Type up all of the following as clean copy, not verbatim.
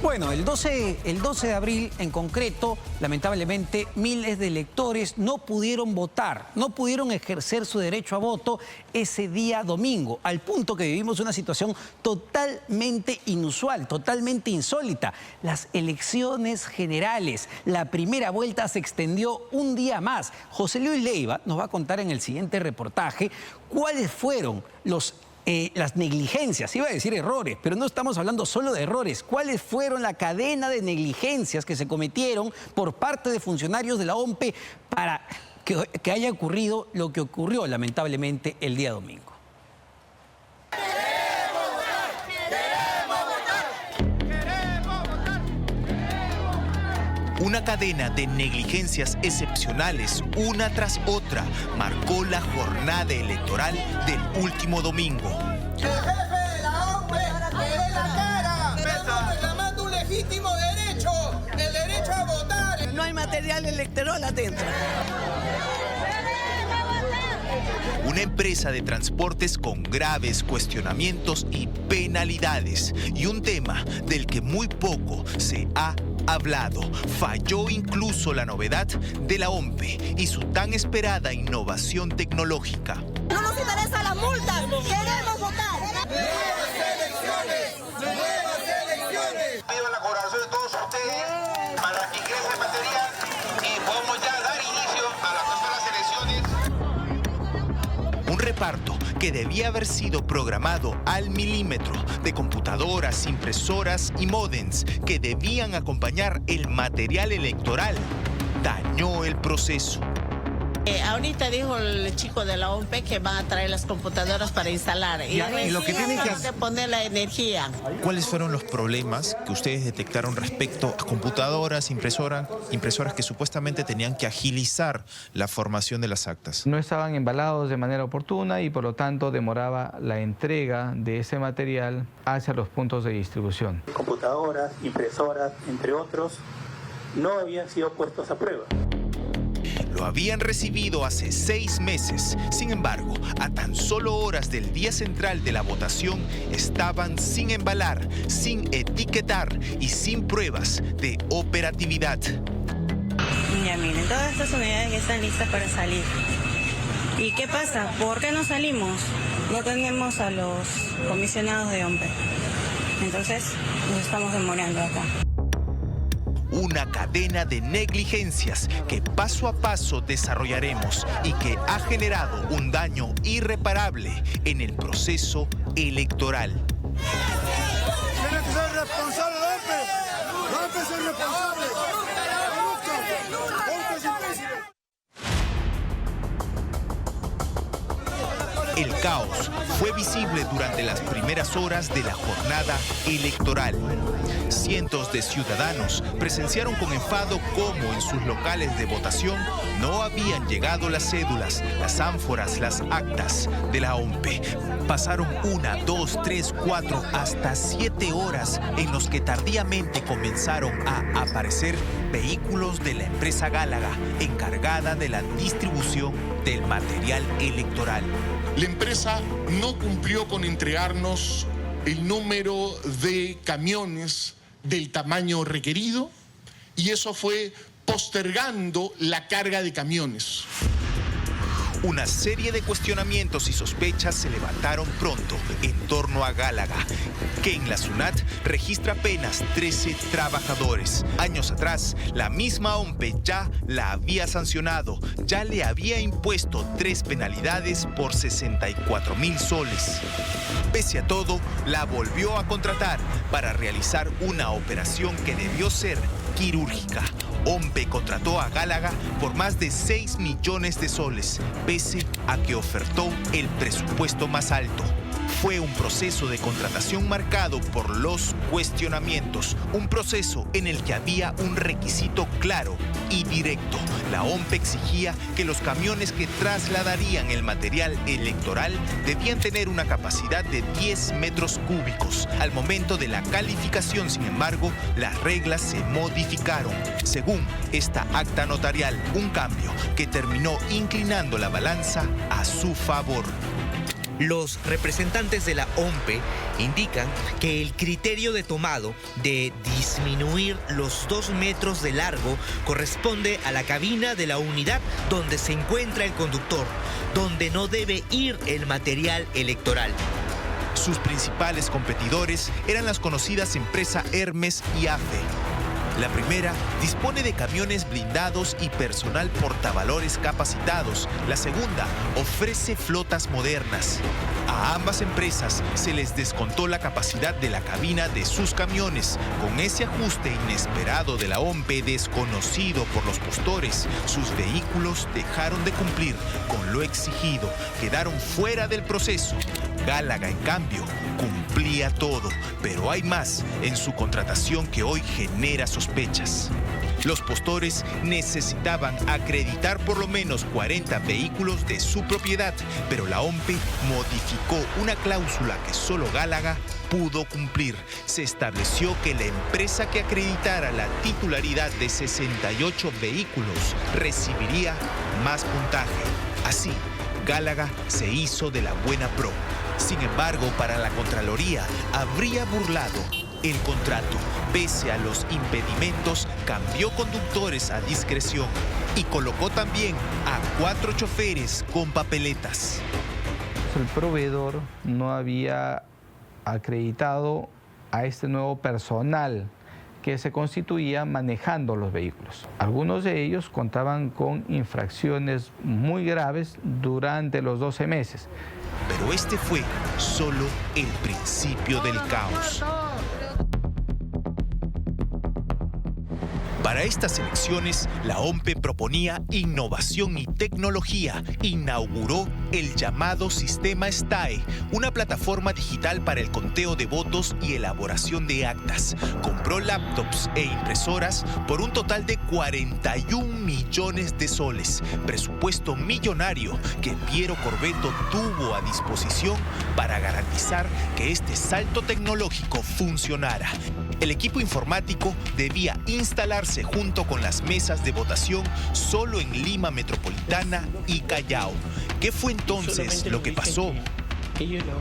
Bueno, el 12 de abril en concreto, lamentablemente, miles de electores no pudieron votar, no pudieron ejercer su derecho a voto ese día domingo, al punto que vivimos una situación totalmente inusual, totalmente insólita. Las elecciones generales, la primera vuelta se extendió un día más. José Luis Leiva nos va a contar en el siguiente reportaje cuáles fueron las negligencias, iba a decir errores, pero no estamos hablando solo de errores. ¿Cuáles fueron la cadena de negligencias que se cometieron por parte de funcionarios de la OMPE para que haya ocurrido lo que ocurrió lamentablemente el día domingo? Una cadena de negligencias excepcionales, una tras otra, marcó la jornada electoral del último domingo. El jefe de la OMPE le dé la cara. Estamos reclamando un legítimo derecho, el derecho a votar. No hay material electoral adentro. Una empresa de transportes con graves cuestionamientos y penalidades. Y un tema del que muy poco se ha hablado. Falló incluso la novedad de la OMPE y su tan esperada innovación tecnológica. No nos interesa la multa, queremos votar. ¡Nuevas elecciones! ¡Nuevas elecciones! Pido la colaboración de todos ustedes para que ingrese el material y podamos ya dar inicio a las elecciones. Un reparto que debía haber sido programado al milímetro, de computadoras, impresoras y módems que debían acompañar el material electoral, dañó el proceso. Ahorita dijo el chico de la OMPE que van a traer las computadoras para instalar. Y lo que tienen que hacer poner la energía. ¿Cuáles fueron los problemas que ustedes detectaron respecto a computadoras, impresoras que supuestamente tenían que agilizar la formación de las actas? No estaban embalados de manera oportuna y por lo tanto demoraba la entrega de ese material hacia los puntos de distribución. Computadoras, impresoras, entre otros, no habían sido puestos a prueba. Lo habían recibido hace 6 meses. Sin embargo, a tan solo horas del día central de la votación, estaban sin embalar, sin etiquetar y sin pruebas de operatividad. Ya miren, todas estas unidades ya están listas para salir. ¿Y qué pasa? ¿Por qué no salimos? No tenemos a los comisionados de OMPE. Entonces, nos estamos demorando acá. Una cadena de negligencias que paso a paso desarrollaremos y que ha generado un daño irreparable en el proceso electoral. Tiene que ser responsable la OMPE. La OMPE es el responsable. El caos fue visible durante las primeras horas de la jornada electoral. Cientos de ciudadanos presenciaron con enfado cómo en sus locales de votación no habían llegado las cédulas, las ánforas, las actas de la OMPE. Pasaron 1, 2, 3, 4, hasta 7 horas en los que tardíamente comenzaron a aparecer vehículos de la empresa Gálaga, encargada de la distribución del material electoral. La empresa no cumplió con entregarnos el número de camiones del tamaño requerido y eso fue postergando la carga de camiones. Una serie de cuestionamientos y sospechas se levantaron pronto en torno a Gálaga, que en la SUNAT registra apenas 13 trabajadores. Años atrás, la misma OMPE ya la había sancionado, ya le había impuesto 3 penalidades por 64.000 soles. Pese a todo, la volvió a contratar para realizar una operación que debió ser quirúrgica. OMPE contrató a Gálaga por más de 6 millones de soles, pese a que ofertó el presupuesto más alto. Fue un proceso de contratación marcado por los cuestionamientos, un proceso en el que había un requisito claro y directo. La OMPE exigía que los camiones que trasladarían el material electoral debían tener una capacidad de 10 metros cúbicos. Al momento de la calificación, sin embargo, las reglas se modificaron. Según esta acta notarial, un cambio que terminó inclinando la balanza a su favor. Los representantes de la OMPE indican que el criterio de tomado de disminuir los 2 metros de largo corresponde a la cabina de la unidad donde se encuentra el conductor, donde no debe ir el material electoral. Sus principales competidores eran las conocidas empresas Hermes y AFE. La primera dispone de camiones blindados y personal portavalores capacitados. La segunda ofrece flotas modernas. A ambas empresas se les descontó la capacidad de la cabina de sus camiones. Con ese ajuste inesperado de la OMPE desconocido por los postores, sus vehículos dejaron de cumplir con lo exigido, quedaron fuera del proceso. Gálaga, en cambio, cumplía todo, pero hay más en su contratación que hoy genera sospechas. Los postores necesitaban acreditar por lo menos 40 vehículos de su propiedad, pero la OMPE modificó una cláusula que solo Gálaga pudo cumplir. Se estableció que la empresa que acreditara la titularidad de 68 vehículos recibiría más puntaje. Así, Gálaga se hizo de la buena pro. Sin embargo, para la Contraloría habría burlado el contrato. Pese a los impedimentos, cambió conductores a discreción y colocó también a 4 choferes con papeletas. El proveedor no había acreditado a este nuevo personal que se constituía manejando los vehículos. Algunos de ellos contaban con infracciones muy graves durante los 12 meses. Pero este fue solo el principio del caos. Para estas elecciones, la OMPE proponía innovación y tecnología. Inauguró el llamado Sistema STAE, una plataforma digital para el conteo de votos y elaboración de actas. Compró laptops e impresoras por un total de 41 millones de soles, presupuesto millonario que Piero Corvetto tuvo a disposición para garantizar que este salto tecnológico funcionara. El equipo informático debía instalarse junto con las mesas de votación solo en Lima Metropolitana y Callao. ¿Qué fue entonces lo que pasó?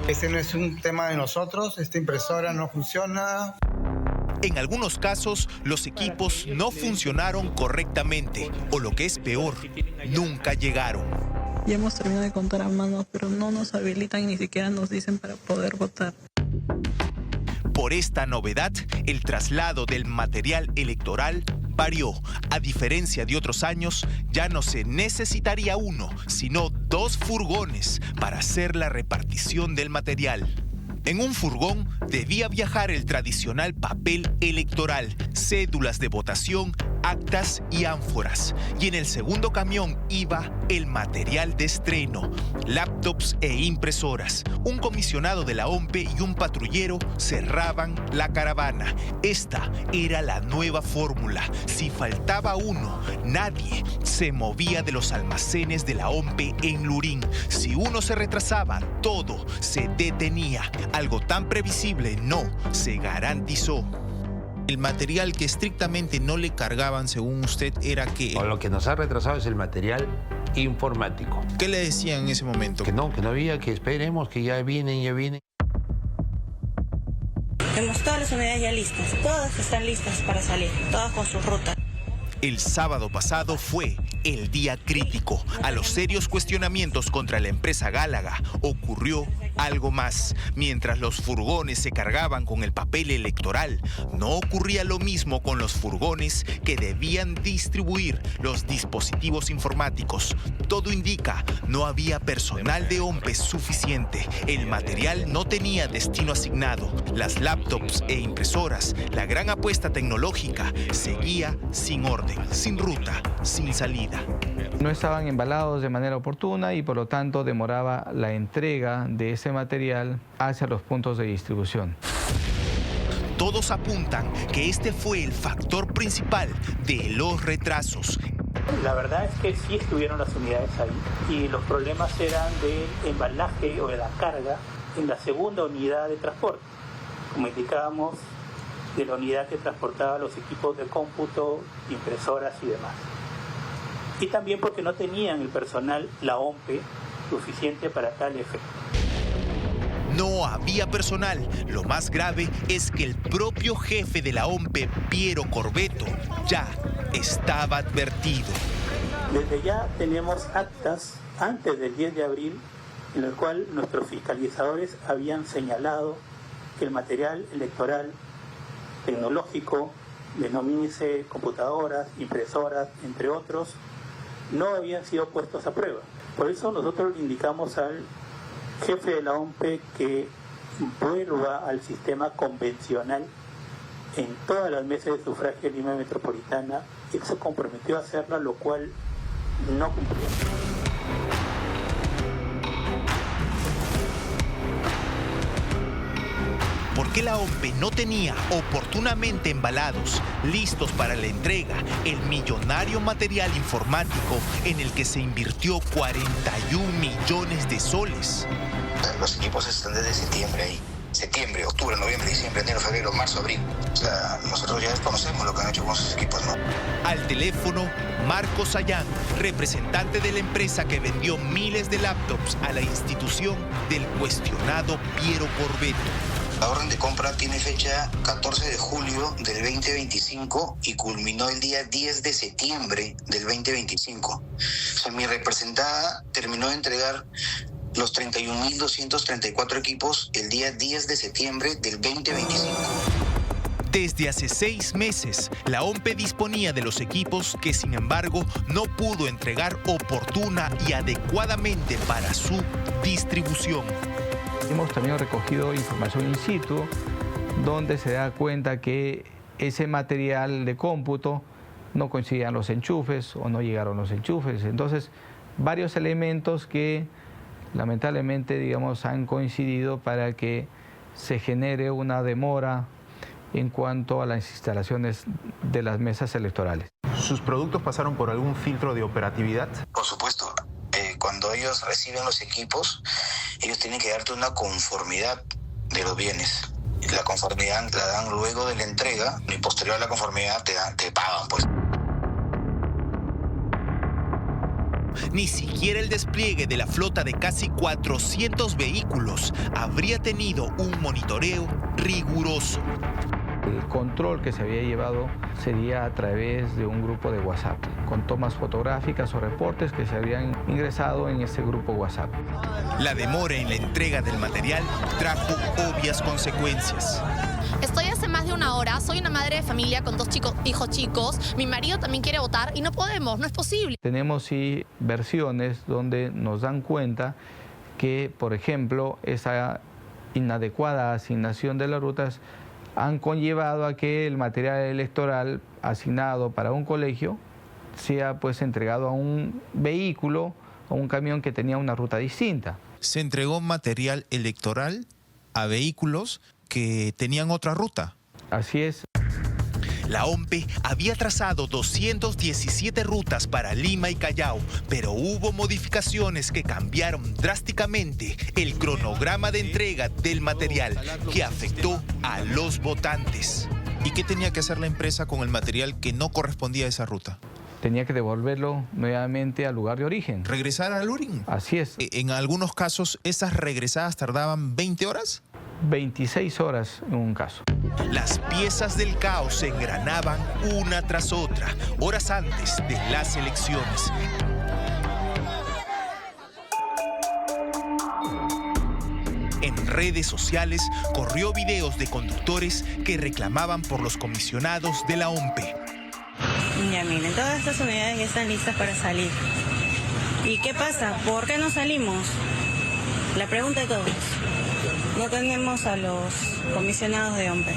Este no es un tema de nosotros, esta impresora no funciona. En algunos casos, los equipos no funcionaron correctamente, o lo que es peor, nunca llegaron. Ya hemos terminado de contar a mano, pero no nos habilitan y ni siquiera nos dicen para poder votar. Por esta novedad, el traslado del material electoral varió. A diferencia de otros años, ya no se necesitaría uno, sino 2 furgones para hacer la repartición del material. En un furgón debía viajar el tradicional papel electoral, cédulas de votación, actas y ánforas. Y en el segundo camión iba el material de estreno, laptops e impresoras. Un comisionado de la OMPE y un patrullero cerraban la caravana. Esta era la nueva fórmula. Si faltaba uno, nadie se movía de los almacenes de la OMPE en Lurín. Si uno se retrasaba, todo se detenía. Algo tan previsible no se garantizó. El material que estrictamente no le cargaban, según usted, era que... O lo que nos ha retrasado es el material informático. ¿Qué le decían en ese momento? Que no había, que esperemos, que ya vienen. Tenemos todas las unidades ya listas, todas están listas para salir, todas con su ruta. El sábado pasado fue el día crítico. A los serios cuestionamientos contra la empresa Gálaga ocurrió algo más. Mientras los furgones se cargaban con el papel electoral, no ocurría lo mismo con los furgones que debían distribuir los dispositivos informáticos. Todo indica, no había personal de OMPE suficiente. El material no tenía destino asignado. Las laptops e impresoras, la gran apuesta tecnológica, seguía sin orden, sin ruta, sin salida. No estaban embalados de manera oportuna y por lo tanto demoraba la entrega de ese material hacia los puntos de distribución. Todos apuntan que este fue el factor principal de los retrasos. La verdad es que sí estuvieron las unidades ahí y los problemas eran del embalaje o de la carga en la segunda unidad de transporte, como indicábamos, de la unidad que transportaba los equipos de cómputo, impresoras y demás. Y también porque no tenían el personal, la OMPE, suficiente para tal efecto. no había personal. Lo más grave es que el propio jefe de la OMPE, Piero Corvetto, ya estaba advertido. Desde ya tenemos actas antes del 10 de abril en el cual nuestros fiscalizadores habían señalado que el material electoral tecnológico, denomínese computadoras, impresoras, entre otros, no habían sido puestos a prueba. Por eso nosotros le indicamos al jefe de la OMPE que vuelva al sistema convencional en todas las mesas de sufragio de Lima Metropolitana. Él se comprometió a hacerla, lo cual no cumplió. ¿Por qué la OMPE no tenía oportunamente embalados, listos para la entrega, el millonario material informático en el que se invirtió 41 millones de soles? Los equipos están desde septiembre ahí. Septiembre, octubre, noviembre, diciembre, enero, febrero, marzo, abril. O sea, nosotros ya desconocemos lo que han hecho con sus equipos, ¿no? Al teléfono, Marcos Sayán, representante de la empresa que vendió miles de laptops a la institución del cuestionado Piero Corvetto. La orden de compra tiene fecha 14 de julio del 2025 y culminó el día 10 de septiembre del 2025. O sea, mi representada terminó de entregar los 31.234 equipos el día 10 de septiembre del 2025. Desde hace 6 meses, la OMPE disponía de los equipos que, sin embargo, no pudo entregar oportuna y adecuadamente para su distribución. Hemos también recogido información in situ donde se da cuenta que ese material de cómputo no coincidían los enchufes o no llegaron los enchufes. Entonces, varios elementos que lamentablemente, digamos, han coincidido para que se genere una demora en cuanto a las instalaciones de las mesas electorales. ¿Sus productos pasaron por algún filtro de operatividad? Por supuesto. Cuando ellos reciben los equipos, ellos tienen que darte una conformidad de los bienes. La conformidad la dan luego de la entrega y posterior a la conformidad te pagan, pues. Ni siquiera el despliegue de la flota de casi 400 vehículos habría tenido un monitoreo riguroso. El control que se había llevado sería a través de un grupo de WhatsApp, con tomas fotográficas o reportes que se habían ingresado en ese grupo WhatsApp. La demora en la entrega del material trajo obvias consecuencias. Estoy hace más de una hora, soy una madre de familia con 2 hijos chicos, mi marido también quiere votar y no podemos, no es posible. Tenemos sí versiones donde nos dan cuenta que, por ejemplo, esa inadecuada asignación de las rutas han conllevado a que el material electoral asignado para un colegio sea pues entregado a un vehículo o un camión que tenía una ruta distinta. Se entregó material electoral a vehículos que tenían otra ruta. Así es. La OMPE había trazado 217 rutas para Lima y Callao, pero hubo modificaciones que cambiaron drásticamente el cronograma de entrega del material, que afectó a los votantes. ¿Y qué tenía que hacer la empresa con el material que no correspondía a esa ruta? Tenía que devolverlo nuevamente al lugar de origen. ¿Regresar al origen? Así es. En algunos casos, ¿esas regresadas tardaban 20 horas? 26 horas en un caso. Las piezas del caos se engranaban una tras otra, horas antes de las elecciones. En redes sociales corrió videos de conductores que reclamaban por los comisionados de la OMPE. Ya miren, todas estas unidades ya están listas para salir. ¿Y qué pasa? ¿Por qué no salimos? La pregunta de todos. No tenemos a los comisionados de OMPE.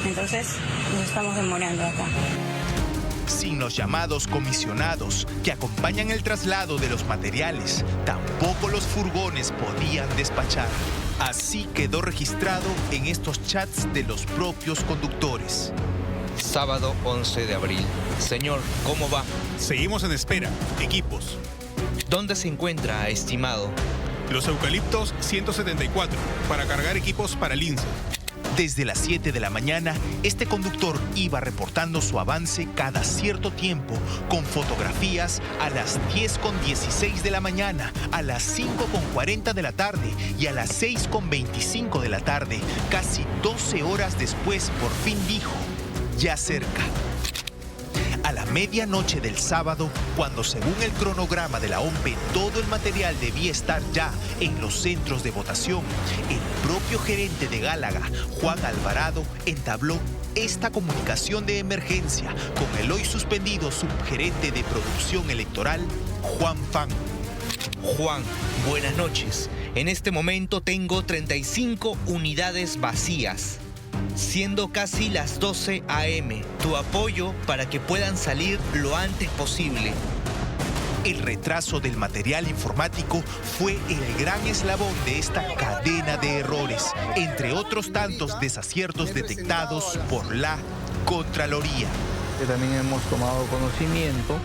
Entonces, nos estamos demorando acá. Sin los llamados comisionados que acompañan el traslado de los materiales, tampoco los furgones podían despachar. Así quedó registrado en estos chats de los propios conductores. Sábado 11 de abril. Señor, ¿cómo va? Seguimos en espera. Equipos. ¿Dónde se encuentra, estimado? Los Eucaliptos 174, para cargar equipos para el INSE. Desde las 7 de la mañana, este conductor iba reportando su avance cada cierto tiempo, con fotografías a las 10:16 de la mañana, a las 5:40 de la tarde y a las 6:25 de la tarde. Casi 12 horas después, por fin dijo, ya cerca. A la medianoche del sábado, cuando según el cronograma de la OMPE todo el material debía estar ya en los centros de votación, el propio gerente de Gálaga, Juan Alvarado, entabló esta comunicación de emergencia con el hoy suspendido subgerente de producción electoral, Juan Fan. Juan, buenas noches. En este momento tengo 35 unidades vacías, siendo casi las 12 a.m. Tu apoyo para que puedan salir lo antes posible. El retraso del material informático fue el gran eslabón de esta cadena de errores, entre otros tantos desaciertos detectados por la Contraloría. También hemos tomado conocimiento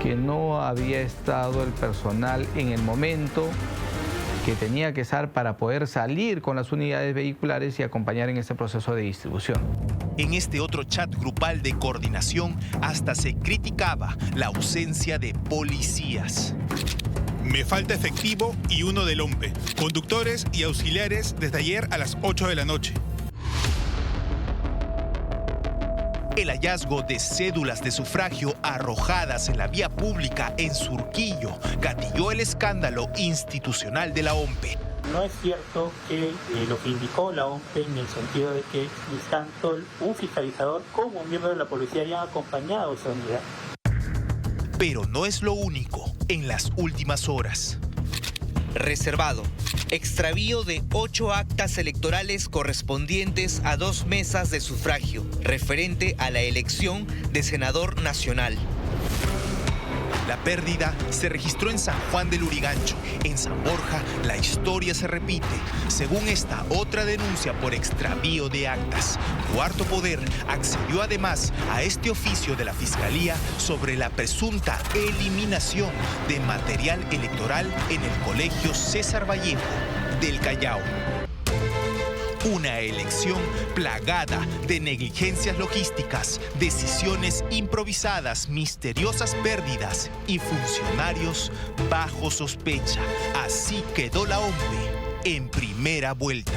que no había estado el personal en el momento que tenía que estar para poder salir con las unidades vehiculares y acompañar en este proceso de distribución. En este otro chat grupal de coordinación hasta se criticaba la ausencia de policías. Me falta efectivo y uno del OMPE. Conductores y auxiliares desde ayer a las 8 de la noche. El hallazgo de cédulas de sufragio arrojadas en la vía pública en Surquillo gatilló el escándalo institucional de la OMPE. No es cierto que lo que indicó la OMPE en el sentido de que tanto un fiscalizador como un miembro de la policía hayan acompañado esa unidad. Pero no es lo único en las últimas horas. Reservado. Extravío de 8 actas electorales correspondientes a 2 mesas de sufragio, referente a la elección de senador nacional. La pérdida se registró en San Juan del Lurigancho. En San Borja, la historia se repite. Según esta otra denuncia por extravío de actas, Cuarto Poder accedió además a este oficio de la Fiscalía sobre la presunta eliminación de material electoral en el Colegio César Vallejo del Callao. Una elección plagada de negligencias logísticas, decisiones improvisadas, misteriosas pérdidas y funcionarios bajo sospecha. Así quedó la OMPE en primera vuelta.